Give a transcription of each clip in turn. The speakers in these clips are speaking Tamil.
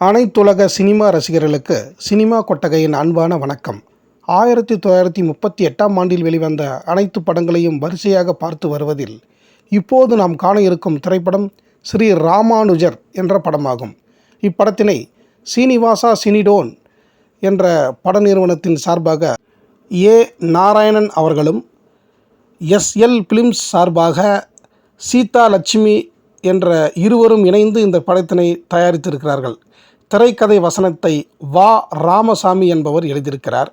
அனைத்துலக சினிமா ரசிகர்களுக்கு சினிமா கொட்டகையின் அன்பான வணக்கம். 1938ஆம் ஆண்டில் வெளிவந்த அனைத்து படங்களையும் வரிசையாக பார்த்து வருவதில் இப்போது நாம் காண இருக்கும் திரைப்படம் ஸ்ரீ ராமானுஜர் என்ற படமாகும். இப்படத்தினை சீனிவாசா சினிடோன் என்ற பட நிறுவனத்தின் சார்பாக ஏ. நாராயணன் அவர்களும், எஸ்எல் பிலிம்ஸ் சார்பாக சீதா லட்சுமி என்ற இருவரும் இணைந்து இந்த படத்தினை தயாரித்திருக்கிறார்கள். திரைக்கதை வசனத்தை வா. ராமசாமி என்பவர் எழுதியிருக்கிறார்.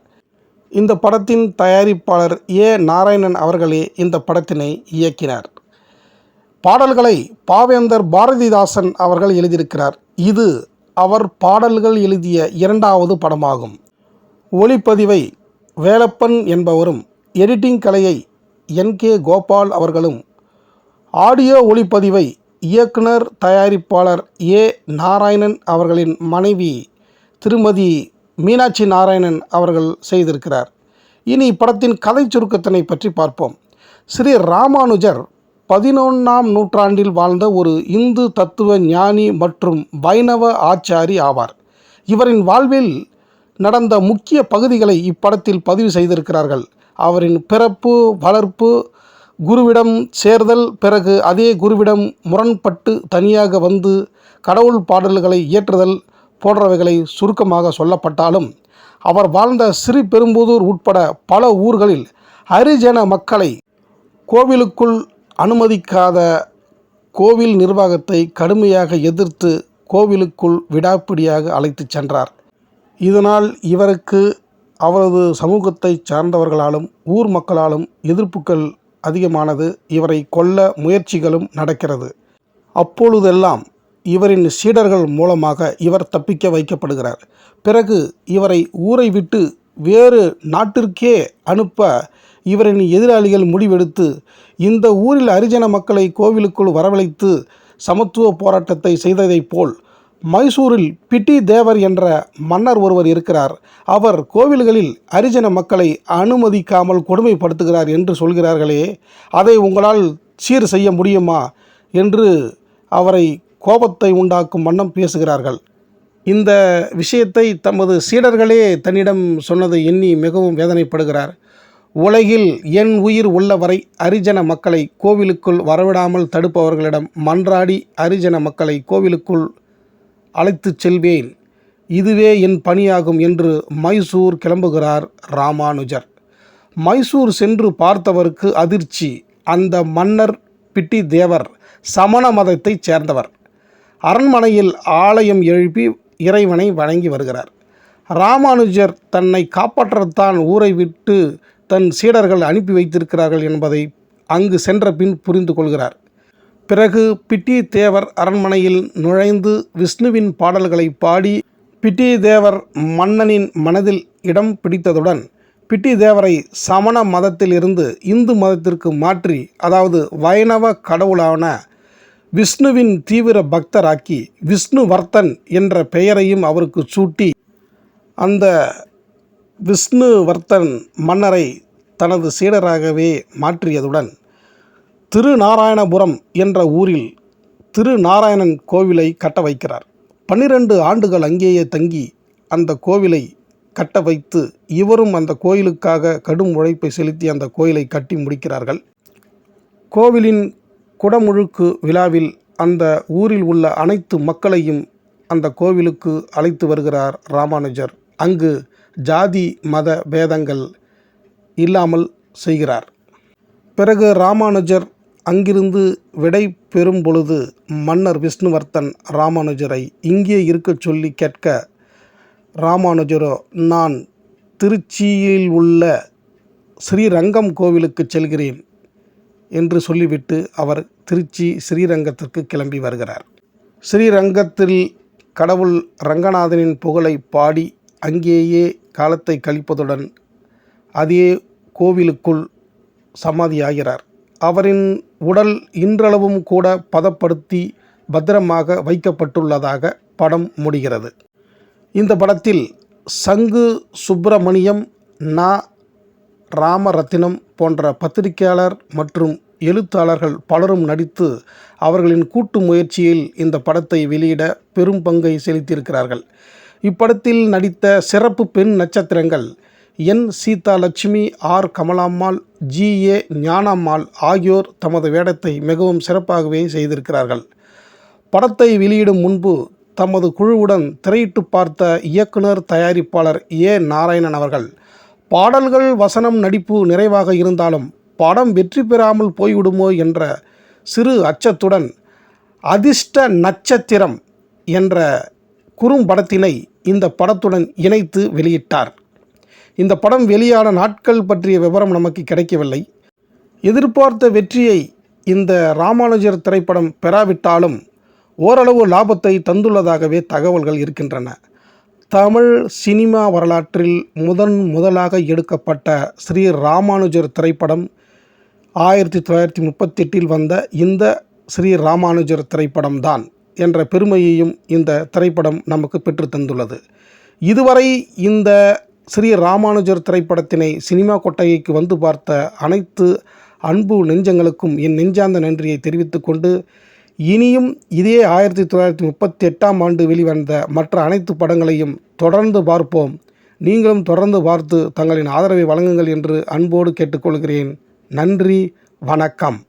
இந்த படத்தின் தயாரிப்பாளர் ஏ. நாராயணன் அவர்களே இந்த படத்தினை இயக்கினார். பாடல்களை பாவேந்தர் பாரதிதாசன் அவர்கள் எழுதியிருக்கிறார். இது அவர் பாடல்கள் எழுதிய இரண்டாவது படமாகும். ஒளிப்பதிவை வேலப்பன் என்பவரும், எடிட்டிங் கலையை என்.கே. கோபால் அவர்களும், ஆடியோ ஒளிப்பதிவை இயக்குனர் தயாரிப்பாளர் ஏ. நாராயணன் அவர்களின் மனைவி திருமதி மீனாட்சி நாராயணன் அவர்கள் செய்திருக்கிறார். இனி இப்படத்தின் கதை சுருக்கத்தினை பற்றி பார்ப்போம். ஸ்ரீ ராமானுஜர் 11ஆம் நூற்றாண்டில் வாழ்ந்த ஒரு இந்து தத்துவ ஞானி மற்றும் வைணவ ஆச்சாரி ஆவார். இவரின் வாழ்வில் நடந்த முக்கிய பகுதிகளை இப்படத்தில் பதிவு செய்திருக்கிறார்கள். அவரின் பிறப்பு, வளர்ப்பு, குருவிடம் சேர்தல், பிறகு அதே குருவிடம் முரண்பட்டு தனியாக வந்து கடவுள் பாடல்களை இயற்றுதல் போன்றவைகளை சுருக்கமாக சொல்லப்பட்டாலும், அவர் வாழ்ந்த ஸ்ரீபெரும்புதூர் உட்பட பல ஊர்களில் ஹரிஜன மக்களை கோவிலுக்குள் அனுமதிக்காத கோவில் நிர்வாகத்தை கடுமையாக எதிர்த்து கோவிலுக்குள் விடாப்பிடியாக அழைத்து சென்றார். இதனால் இவருக்கு அவரது சமூகத்தை சார்ந்தவர்களாலும் ஊர் மக்களாலும் எதிர்ப்புகள் அதிகமானது. இவரை கொல்ல முயற்சிகளும் நடக்கிறது. அப்பொழுதெல்லாம் இவரின் சீடர்கள் மூலமாக இவர் தப்பிக்க வைக்கப்படுகிறார். பிறகு இவரை ஊரை விட்டு வேறு நாட்டிற்கே அனுப்ப இவரின் எதிராளிகள் முடிவெடுத்து இந்த ஊரில் ஹரிஜன மக்களை கோவிலுக்குள் வரவழைத்து சமத்துவ போராட்டத்தை செய்ததைப் போல் மைசூரில் பிட்டி தேவர் என்ற மன்னர் ஒருவர் இருக்கிறார். அவர் கோவில்களில் ஹரிஜன மக்களை அனுமதிக்காமல் கொடுமைப்படுத்துகிறார் என்று சொல்கிறார்களே, அதை உங்களால் சீர் செய்ய முடியுமா என்று அவரை கோபத்தை உண்டாக்கும் வண்ணம் பேசுகிறார்கள். இந்த விஷயத்தை தமது சீடர்களே தன்னிடம் சொன்னதை எண்ணி மிகவும் வேதனைப்படுகிறார். உலகில் என் உயிர் உள்ளவரை ஹரிஜன மக்களை கோவிலுக்குள் வரவிடாமல் தடுப்பவர்களிடம் மன்றாடி ஹரிஜன மக்களை கோவிலுக்குள் அழைத்து செல்வேன். இதுவே என் பணியாகும் என்று மைசூர் கிளம்புகிறார் ராமானுஜர். மைசூர் சென்று பார்த்தவருக்கு அதிர்ச்சி. அந்த மன்னர் பிட்டி தேவர் சமண மதத்தைச் சேர்ந்தவர். அரண்மனையில் ஆலயம் எழுப்பி இறைவனை வணங்கி வருகிறார். ராமானுஜர் தன்னை காப்பாற்றத்தான் ஊரை விட்டு தன் சீடர்கள் அனுப்பி வைத்திருக்கிறார்கள் என்பதை அங்கு சென்ற பின் புரிந்து கொள்கிறார். பிறகு பிட்டி தேவர் அரண்மனையில் நுழைந்து விஷ்ணுவின் பாடல்களை பாடி பிட்டி தேவர் மன்னனின் மனதில் இடம் பிடித்ததுடன் பிட்டி தேவரை சமண மதத்தில் இருந்து இந்து மதத்திற்கு மாற்றி, அதாவது வைணவ கடவுளான விஷ்ணுவின் தீவிர பக்தராக்கி விஷ்ணுவர்த்தன் என்ற பெயரையும் அவருக்கு சூட்டி அந்த விஷ்ணுவர்த்தன் மன்னரை தனது சீடராகவே மாற்றியதுடன் திருநாராயணபுரம் என்ற ஊரில் திருநாராயணன் கோவிலை கட்ட வைக்கிறார். 12 ஆண்டுகள் அங்கேயே தங்கி அந்த கோவிலை கட்ட வைத்து இவரும் அந்த கோயிலுக்காக கடும் உழைப்பை செலுத்தி அந்த கோயிலை கட்டி முடிக்கிறார்கள். கோவிலின் குடமுழுக்கு விழாவில் அந்த ஊரில் உள்ள அனைத்து மக்களையும் அந்த கோவிலுக்கு அழைத்து வருகிறார் ராமானுஜர். அங்கு ஜாதி மத பேதங்கள் இல்லாமல் செய்கிறார். பிறகு ராமானுஜர் அங்கிருந்து விடை பெறும் பொழுது மன்னர் விஷ்ணுவர்த்தன் ராமானுஜரை இங்கே இருக்கச் சொல்லி கேட்க, ராமானுஜரோ நான் திருச்சியில் உள்ள ஸ்ரீரங்கம் கோவிலுக்கு செல்கிறேன் என்று சொல்லிவிட்டு அவர் திருச்சி ஸ்ரீரங்கத்திற்கு கிளம்பி வருகிறார். ஸ்ரீரங்கத்தில் கடவுள் ரங்கநாதனின் புகழை பாடி அங்கேயே காலத்தை கழிப்பதுடன் அதே கோவிலுக்குள் சமாதியாகிறார். அவரின் உடல் இன்றளவும் கூட பதப்படுத்தி பத்திரமாக வைக்கப்பட்டுள்ளதாக படம் முடிகிறது. இந்த படத்தில் சங்கு சுப்பிரமணியம், நா. ராமரத்தினம் போன்ற பத்திரிகையாளர் மற்றும் எழுத்தாளர்கள் பலரும் நடித்து அவர்களின் கூட்டு முயற்சியில் இந்த படத்தை வெளியிட பெரும் பங்கை செலுத்தியிருக்கிறார்கள். இப்படத்தில் நடித்த சிறப்பு பெண் நட்சத்திரங்கள் என். சீதாலட்சுமி, ஆர். கமலாம்மாள், ஜி.ஏ. ஞானாம்மாள் ஆகியோர் தமது வேடத்தை மிகவும் சிறப்பாகவே செய்திருக்கிறார்கள். படத்தை வெளியிடும் முன்பு தமது குழுவுடன் திரையிட்டு பார்த்த இயக்குனர் தயாரிப்பாளர் ஏ. நாராயணன் அவர்கள் பாடல்கள், வசனம், நடிப்பு நிறைவாக இருந்தாலும் படம் வெற்றி பெறாமல் போய்விடுமோ என்ற சிறு அச்சத்துடன் அதிர்ஷ்ட நட்சத்திரம் என்ற குறும்படத்தினை இந்த படத்துடன் இணைத்து வெளியிட்டார். இந்த படம் வெளியான நாட்கள் பற்றிய விவரம் நமக்கு கிடைக்கவில்லை. எதிர்பார்த்த வெற்றியை இந்த ராமானுஜர் திரைப்படம் பெறாவிட்டாலும் ஓரளவு லாபத்தை தந்துள்ளதாகவே தகவல்கள் இருக்கின்றன. தமிழ் சினிமா வரலாற்றில் முதலாக எடுக்கப்பட்ட ஸ்ரீ ராமானுஜர் திரைப்படம் 1938 வந்த இந்த ஸ்ரீ ராமானுஜர் திரைப்படம்தான் என்ற பெருமையையும் இந்த திரைப்படம் நமக்கு பெற்று தந்துள்ளது. இதுவரை இந்த ஸ்ரீ ராமானுஜர் திரைப்படத்தினை சினிமா கொட்டகைக்கு வந்து பார்த்த அனைத்து அன்பு நெஞ்சங்களுக்கும் என் நெஞ்சார்ந்த நன்றியை தெரிவித்துக் கொண்டு, இனியும் இதே 1938ஆம் ஆண்டு வெளிவந்த மற்ற அனைத்து படங்களையும் தொடர்ந்து பார்ப்போம். நீங்களும் தொடர்ந்து பார்த்து தங்களின் ஆதரவை வழங்குங்கள் என்று அன்போடு கேட்டுக்கொள்கிறேன். நன்றி, வணக்கம்.